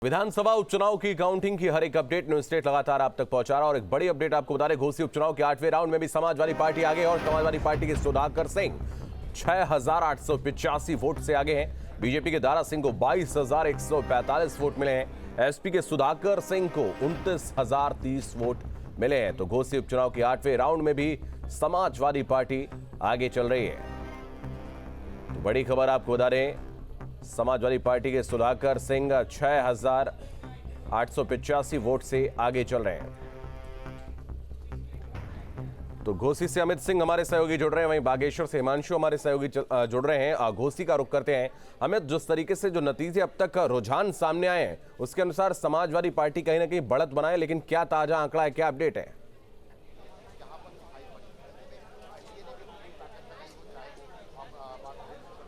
विधानसभा उपचुनाव की काउंटिंग की हर एक अपडेट न्यूज स्टेट लगातार आप तक पहुंचा रहा और एक बड़ी अपडेट आपको बता रहे घोसी उपचुनाव के 8वें राउंड में भी समाजवादी पार्टी आगे और समाजवादी पार्टी के सुधाकर सिंह 6,885 वोट से आगे हैं। बीजेपी के दारा सिंह को 22,145 वोट मिले हैं। एसपी के सुधाकर सिंह को 29,030 वोट मिले हैं। तो घोसी उपचुनाव के 8वें राउंड में भी समाजवादी पार्टी आगे चल रही है। तो बड़ी खबर आपको बता रहे समाजवादी पार्टी के सुधाकर सिंह 6,885 वोट से आगे चल रहे हैं। तो घोसी से अमित सिंह हमारे सहयोगी जुड़ रहे हैं, वहीं बागेश्वर से हिमांशु हमारे सहयोगी जुड़ रहे हैं। घोसी का रुख करते हैं। अमित, जिस तरीके से जो नतीजे अब तक रुझान सामने आए हैं उसके अनुसार समाजवादी पार्टी कहीं ना कहीं बढ़त बनाए, लेकिन क्या ताजा आंकड़ा है, क्या अपडेट है?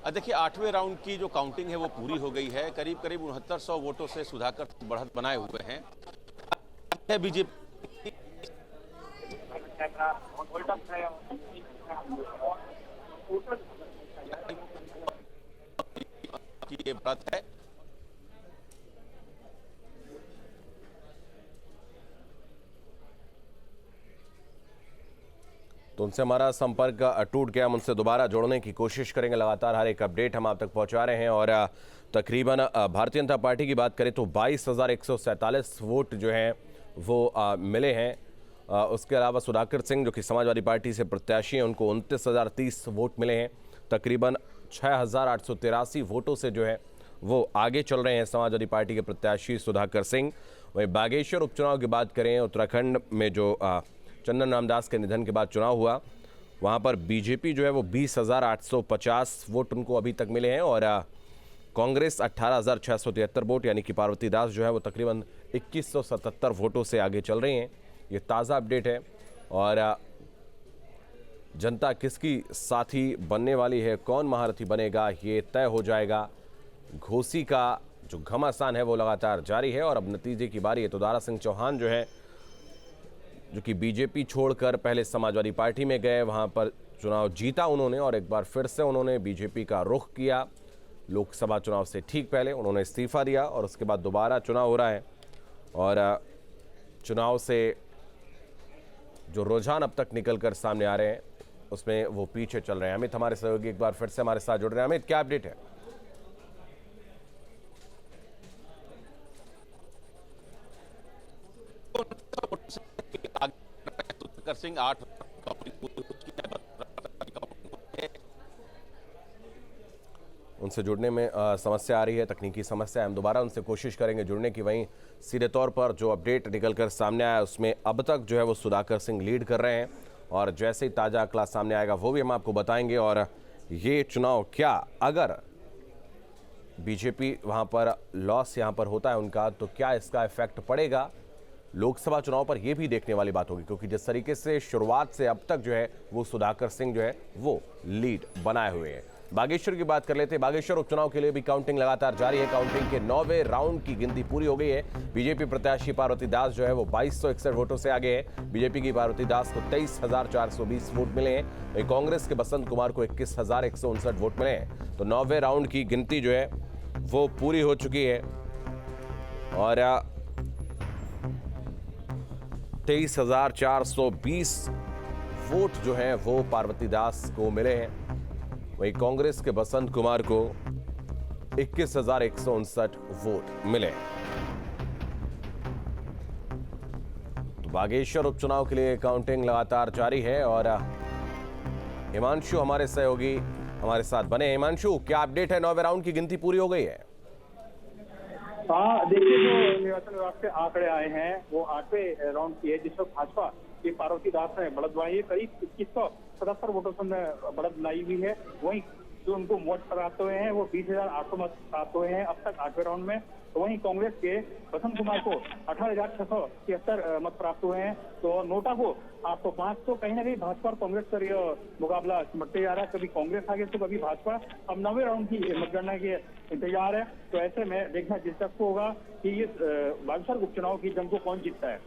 देखिए, 8वें राउंड की जो काउंटिंग है वो पूरी हो गई है। करीब 6900 वोटों से सुधाकर बढ़त बनाए हुए हैं। बीजेपी की ये बढ़त है। तो उनसे हमारा संपर्क टूट गया, हम उनसे दोबारा जोड़ने की कोशिश करेंगे। लगातार हर एक अपडेट हम आप तक पहुंचा रहे हैं और तकरीबन भारतीय जनता पार्टी की बात करें तो 22,147 वोट जो हैं वो मिले हैं। उसके अलावा सुधाकर सिंह जो कि समाजवादी पार्टी से प्रत्याशी हैं उनको 29,030 वोट मिले हैं। तकरीबन 6,883 वोटों से जो है वो आगे चल रहे हैं समाजवादी पार्टी के प्रत्याशी सुधाकर सिंह। वहीं बागेश्वर उपचुनाव की बात करें, उत्तराखंड में जो चंदन रामदास के निधन के बाद चुनाव हुआ, वहां पर बीजेपी जो है वो 20,850 वोट उनको अभी तक मिले हैं और कांग्रेस 18,673 वोट, यानी कि पार्वती दास जो है वो तकरीबन 2177 वोटों से आगे चल रही हैं। ये ताज़ा अपडेट है और जनता किसकी साथी बनने वाली है, कौन महारथी बनेगा, ये तय हो जाएगा। घोसी का जो घमासान है वो लगातार जारी है और अब नतीजे की बारी है। तो दारा सिंह चौहान जो है, जो कि बीजेपी छोड़कर पहले समाजवादी पार्टी में गए, वहां पर चुनाव जीता उन्होंने और एक बार फिर से उन्होंने बीजेपी का रुख किया। लोकसभा चुनाव से ठीक पहले उन्होंने इस्तीफा दिया और उसके बाद दोबारा चुनाव हो रहा है और चुनाव से जो रुझान अब तक निकल कर सामने आ रहे हैं उसमें वो पीछे चल रहे हैं। अमित हमारे सहयोगी एक बार फिर से हमारे साथ जुड़ रहे हैं। अमित, क्या अपडेट है? सिंह 8 उनसे जुड़ने में समस्या आ रही है, तकनीकी समस्या। हम दोबारा उनसे कोशिश करेंगे जुड़ने की। वहीं सीधे तौर पर जो अपडेट निकलकर सामने आया उसमें अब तक जो है वो सुधाकर सिंह लीड कर रहे हैं और जैसे ही ताज़ा आंकड़ा सामने आएगा वो भी हम आपको बताएंगे। और ये चुनाव क्या, अगर बीजेपी वहाँ पर लॉस यहाँ पर होता है उनका, तो क्या इसका इफेक्ट पड़ेगा लोकसभा चुनाव पर, यह भी देखने वाली बात होगी, क्योंकि जिस तरीके से शुरुआत से अब तक जो है वो सुधाकर सिंह जो है वो लीड बनाए हुए हैं। बागेश्वर की बात कर लेते हैं। बागेश्वर उपचुनाव के लिए भी काउंटिंग लगातार जारी है। काउंटिंग के 9वें राउंड की गिनती पूरी हो गई है। बीजेपी प्रत्याशी पार्वती दास जो है वो 2261 वोटों से आगे है। बीजेपी की पार्वती दास को 23,420 वोट मिले हैं। वहीं कांग्रेस के बसंत कुमार को 21,159 वोट मिले हैं। तो 9वें राउंड की गिनती जो है वो पूरी हो चुकी है और 23,420 वोट जो हैं वो पार्वती दास को मिले हैं। वहीं कांग्रेस के बसंत कुमार को 21,159 वोट मिले। तो बागेश्वर उपचुनाव के लिए काउंटिंग लगातार जारी है और हिमांशु हमारे सहयोगी हमारे साथ बने। हिमांशु, क्या अपडेट है? 9वें राउंड की गिनती पूरी हो गई है। हाँ, देखिए, जो निर्वाचन विभाग से आंकड़े आए हैं वो 8वें राउंड की है, जिसमें भाजपा की पार्वती दास ने बढ़त बनाई है। करीब 2177 वोटों से बढ़त बनाई हुई है। वहीं जो उनको वोट प्राप्त हुए हैं वो 20,800 मत प्राप्त हुए हैं अब तक 8वें राउंड में। तो वहीं कांग्रेस के बसंत कुमार को 18,673 मत प्राप्त हुए हैं। तो नोटा को 805। तो कहीं ना कहीं भाजपा और कांग्रेस का मुकाबला सिमटते जा रहा है। कभी कांग्रेस आगे तो कभी भाजपा। अब 9वें राउंड की मतगणना के इंतजार है। तो ऐसे में देखना दिलचस्प होगा कि इस बागेश्वर उपचुनाव की जंग को कौन जीतता है।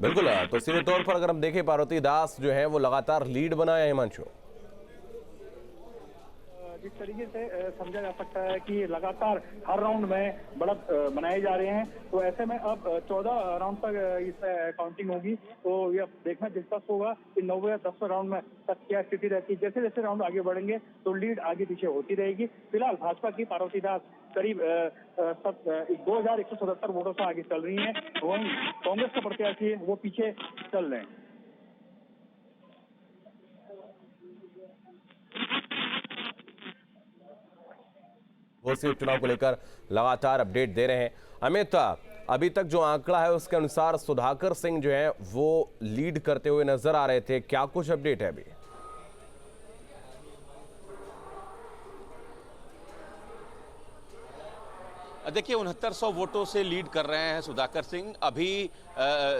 बिल्कुल। तो सीधे तौर पर अगर हम देखें, पार्वती दास जो है वो लगातार लीड बनाए हैं हिमांशु। इस तरीके से समझा जा सकता है कि लगातार हर राउंड में बढ़त बनाए जा रहे हैं। तो ऐसे में अब 14 राउंड तक इस काउंटिंग होगी, तो यह देखना दिलचस्प होगा कि 9वें या 10वें राउंड में तक क्या स्थिति रहती है। जैसे जैसे राउंड आगे बढ़ेंगे तो लीड आगे पीछे होती रहेगी। फिलहाल भाजपा की पार्वती दास करीब 2177 वोटों से आगे चल रही हैं। वहीं कांग्रेस के प्रत्याशी है वो पीछे चल रहे हैं। घोसी उपचुनाव को लेकर लगातार अपडेट दे रहे हैं। अमित, अभी तक जो आंकड़ा है उसके अनुसार सुधाकर सिंह जो है वो लीड करते हुए नजर आ रहे थे, क्या कुछ अपडेट है अभी? देखिए 6900 वोटों से लीड कर रहे हैं सुधाकर सिंह। अभी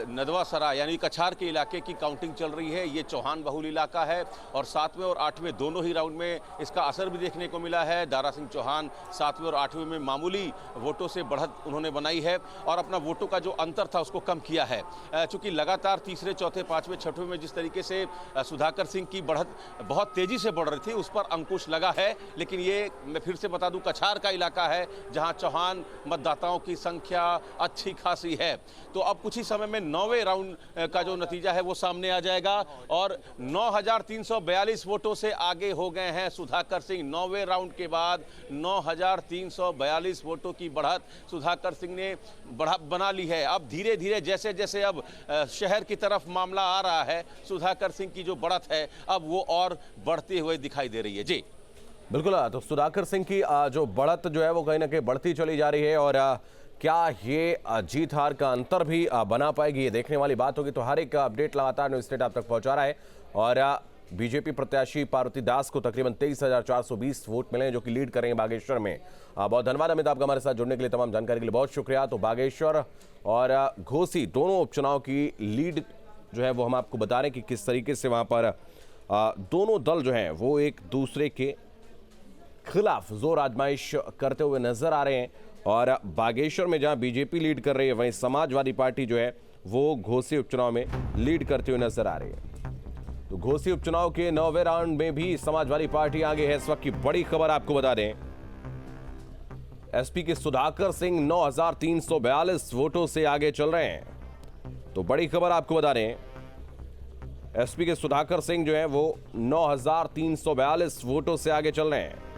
नदवा सराय यानी कछार के इलाके की काउंटिंग चल रही है। ये चौहान बहुल इलाका है और 7वें और 8वें दोनों ही राउंड में इसका असर भी देखने को मिला है। दारा सिंह चौहान 7वें और 8वें में मामूली वोटों से बढ़त उन्होंने बनाई है और अपना वोटों का जो अंतर था उसको कम किया है। चूंकि लगातार तीसरे, चौथे, 5वें, 6वें में जिस तरीके से सुधाकर सिंह की बढ़त बहुत तेजी से बढ़ रही थी उस पर अंकुश लगा है। लेकिन ये मैं फिर से बता दूं, कछार का इलाका है जहां चौहान मतदाताओं की संख्या अच्छी खासी है। तो अब कुछ ही समय में 9वें राउंड का जो नतीजा है वो सामने आ जाएगा और 9342 वोटों से आगे हो गए हैं सुधाकर सिंह। 9वें राउंड के बाद 9342 वोटों की बढ़त सुधाकर सिंह ने बना ली है। अब धीरे धीरे जैसे जैसे अब शहर की तरफ मामला आ रहा है, सुधाकर सिंह की जो बढ़त है अब वो और बढ़ते हुए दिखाई दे रही है। जी बिल्कुल, तो सुधाकर सिंह की जो बढ़त जो है वो कहीं ना कहीं बढ़ती चली जा रही है और क्या ये जीत हार का अंतर भी बना पाएगी, ये देखने वाली बात होगी। तो हर एक अपडेट लगातार न्यूज़ स्टेट आप तक पहुंचा रहा है और बीजेपी प्रत्याशी पार्वती दास को तकरीबन 23,420 वोट मिले हैं जो कि लीड कर रहे हैं बागेश्वर में। बहुत धन्यवाद अमित, आपका हमारे साथ जुड़ने के लिए, तमाम जानकारी के लिए बहुत शुक्रिया। तो बागेश्वर और घोसी दोनों उपचुनाव की लीड जो है वो हम आपको बता रहे हैं कि किस तरीके से वहाँ पर दोनों दल जो हैं वो एक दूसरे के खिलाफ जोर आजमाइश करते हुए नजर आ रहे हैं। और बागेश्वर में जहां बीजेपी लीड कर रही है वहीं समाजवादी पार्टी जो है वो घोसी उपचुनाव में लीड करते हुए नजर आ रही है। तो घोसी उपचुनाव के 9वें राउंड में भी समाजवादी पार्टी आगे है। इस वक्त की बड़ी खबर आपको बता दें, एसपी के सुधाकर सिंह 9342 वोटों से आगे चल रहे हैं। तो बड़ी खबर आपको बता दें, एसपी के सुधाकर सिंह जो है वो 9342 वोटों से आगे चल रहे हैं।